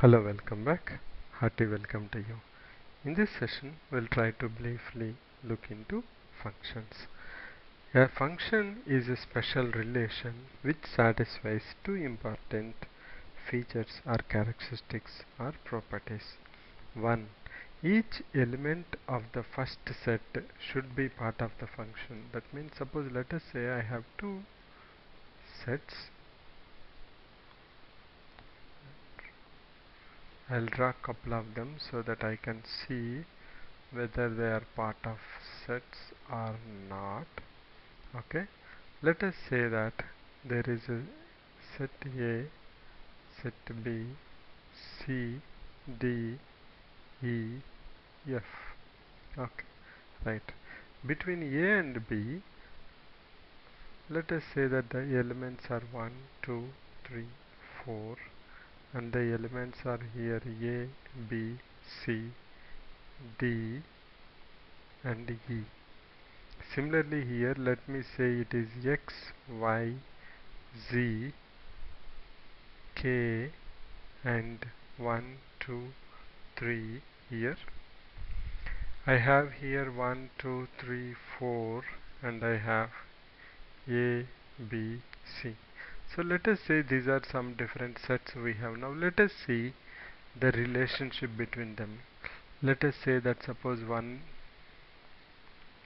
Hello, welcome back. Hearty welcome to you. In this session, we'll try to briefly look into functions. A function is a special relation which satisfies two important features or characteristics or properties. 1. Each element of the first set should be part of the function. That means, suppose let us say I have two sets. I'll draw a couple of them so that I can see whether they are part of sets or not. Okay, let us say that there is a set A, set B, C, D, E, F. Okay, right. Between A and B, let us say that the elements are 1, 2, 3, 4, and the elements are here A, B, C, D, and E. Similarly here, let me say it is X, Y, Z, K, and 1, 2, 3 here. I have here 1, 2, 3, 4, and I have A, B, C. So let us say these are some different sets we have. Now let us see the relationship between them. Let us say that suppose 1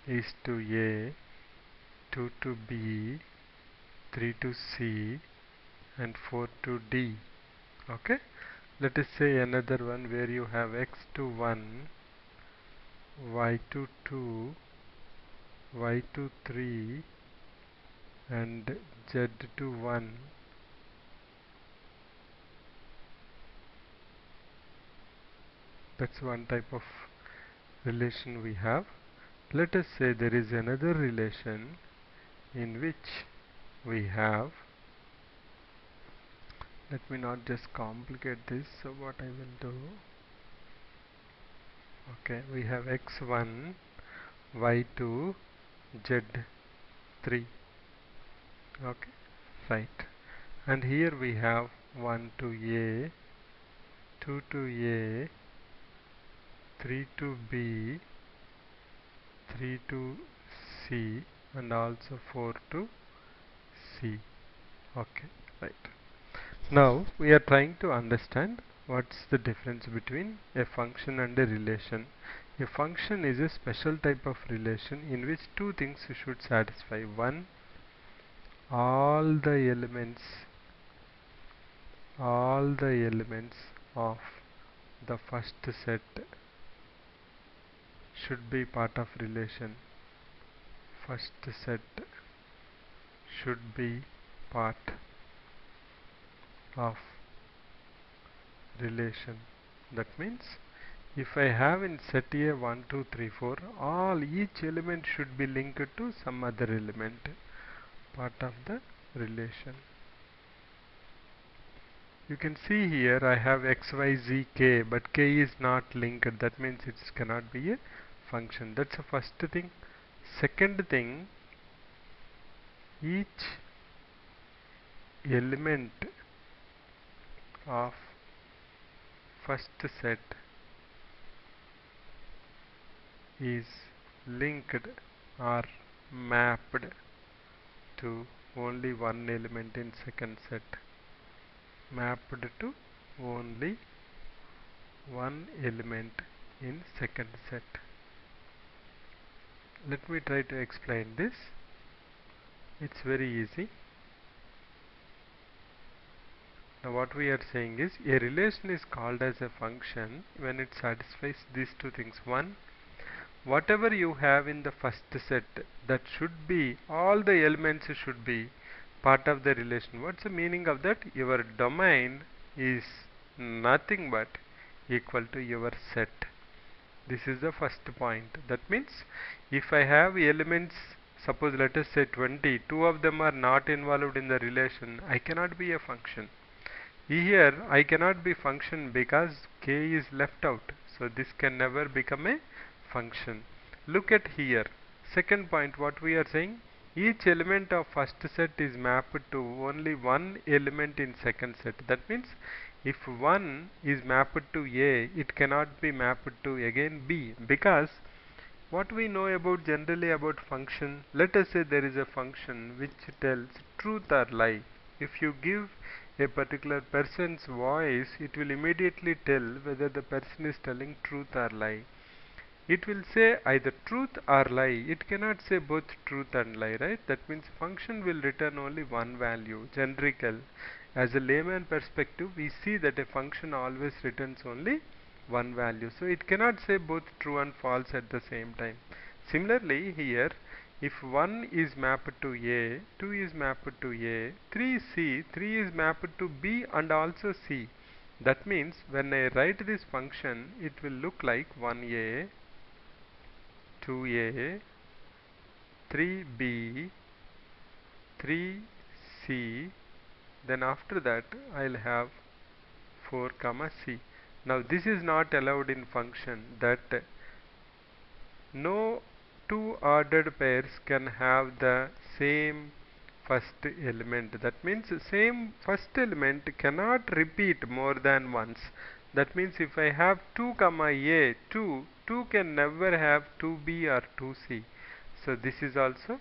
is to A, 2 to B, 3 to C, and 4 to D. Okay, let us say another one where you have X to 1, Y to 2, Y to 3, and Z to 1. That's one type of relation we have. Let us say there is another relation in which we have, let me not just complicate this, so what I will do, okay, we have X1, Y2, Z3. Okay, right. And here we have 1 to A, 2 to A, 3 to B, 3 to C, and also 4 to C. Okay, right. Now we are trying to understand what's the difference between a function and a relation. A function is a special type of relation in which two things should satisfy. One, all the elements of the first set should be part of relation. First set should be part of relation. That means if I have in set A 1, 2, 3, 4, each element should be linked to some other element, part of the relation. You can see here I have X, Y, Z, K, but K is not linked. That means it cannot be a function. That's the first thing. Second thing, each element of first set is linked or mapped to only one element in second set. Mapped to only one element in second set. Let me try to explain this. It's very easy. Now what we are saying is a relation is called as a function when it satisfies these two things. One, whatever you have in the first set, that should be, all the elements should be part of the relation. What's the meaning of that? Your domain is nothing but equal to your set. This is the first point. That means if I have elements, suppose let us say 20, two of them are not involved in the relation, I cannot be a function. Here I cannot be function because K is left out. So this can never become a function. Look at here. Second point, what we are saying, each element of first set is mapped to only one element in second set. That means if 1 is mapped to A, it cannot be mapped to again B, because what we know about generally about function, let us say there is a function which tells truth or lie. If you give a particular person's voice, it will immediately tell whether the person is telling truth or lie. It will say either truth or lie. It cannot say both truth and lie, right? That means function will return only one value, generical. As a layman perspective, we see that a function always returns only one value. So it cannot say both true and false at the same time. Similarly, here, if 1 is mapped to A, 2 is mapped to A, 3 is mapped to B and also C. That means when I write this function, it will look like 1A, 2A, 3B, 3C, then after that I'll have 4 comma C. Now this is not allowed in function, that no two ordered pairs can have the same first element. That means same first element cannot repeat more than once. That means if I have 2 comma A, 2 can never have 2B or 2C. So this is also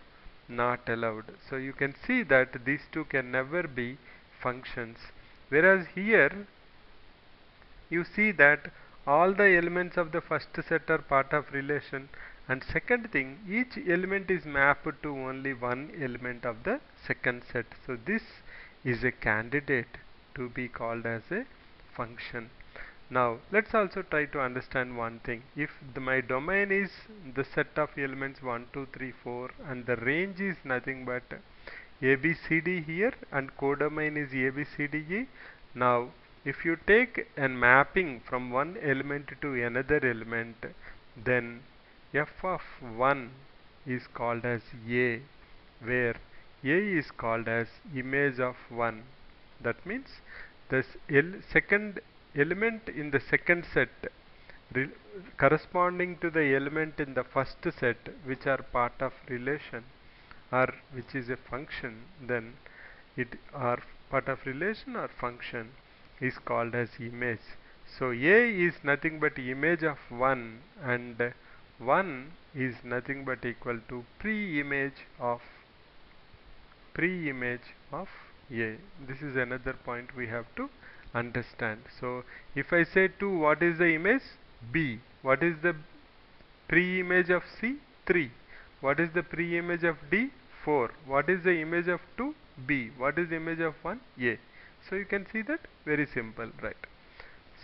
not allowed. So you can see that these two can never be functions. Whereas here you see that all the elements of the first set are part of relation, and second thing, each element is mapped to only one element of the second set. So this is a candidate to be called as a function. Now let's also try to understand one thing. If my domain is the set of elements 1, 2, 3, 4 and the range is nothing but ABCD here and codomain is ABCDE. Now if you take a mapping from one element to another element, then f of 1 is called as A, where A is called as image of 1. That means the second element in the second set corresponding to the element in the first set, which are part of relation or which is a function, then it are part of relation or function, is called as image. So A is nothing but image of 1 and 1 is nothing but equal to pre-image of A. This is another point we have to understand. So if I say 2, what is the image? B. What is the pre-image of C? 3. What is the pre-image of D? 4. What is the image of 2? B. What is the image of 1? A. So you can see that very simple, right?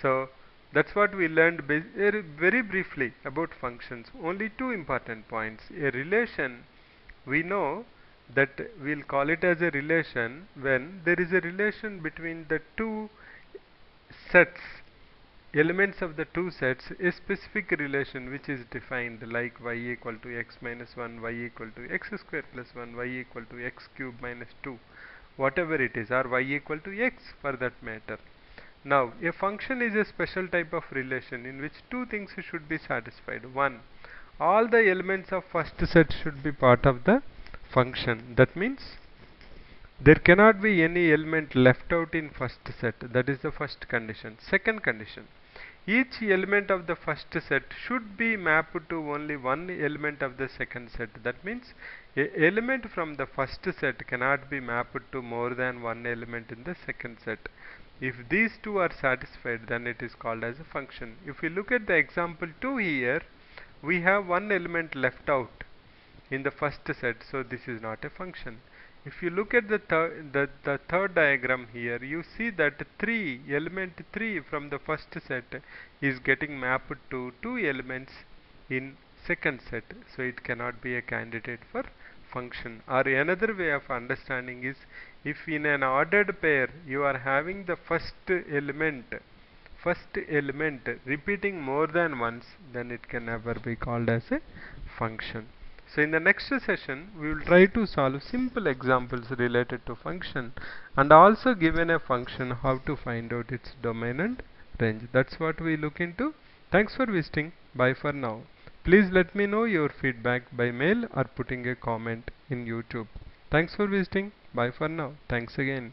So that's what we learned very briefly about functions. Only two important points. A relation, we know that we'll call it as a relation when there is a relation between the two sets, elements of the two sets, a specific relation which is defined like y equal to x minus 1, y equal to x square plus 1, y equal to x cube minus 2, whatever it is, or y equal to x for that matter. Now a function is a special type of relation in which two things should be satisfied. One, all the elements of first set should be part of the function. That means there cannot be any element left out in first set. That is the first condition. Second condition, each element of the first set should be mapped to only one element of the second set. That means a element from the first set cannot be mapped to more than one element in the second set. If these two are satisfied, then it is called as a function. If we look at the example 2 here, we have one element left out in the first set, so this is not a function. If you look at the third diagram here, you see that element 3 from the first set is getting mapped to two elements in second set, so it cannot be a candidate for function. Or another way of understanding is, if in an ordered pair you are having the first element repeating more than once, then it can never be called as a function. So in the next session we will try to solve simple examples related to function, and also given a function how to find out its domain and range. That's what we look into. Thanks for visiting. Bye for now. Please let me know your feedback by mail or putting a comment in YouTube. Thanks for visiting. Bye for now. Thanks again.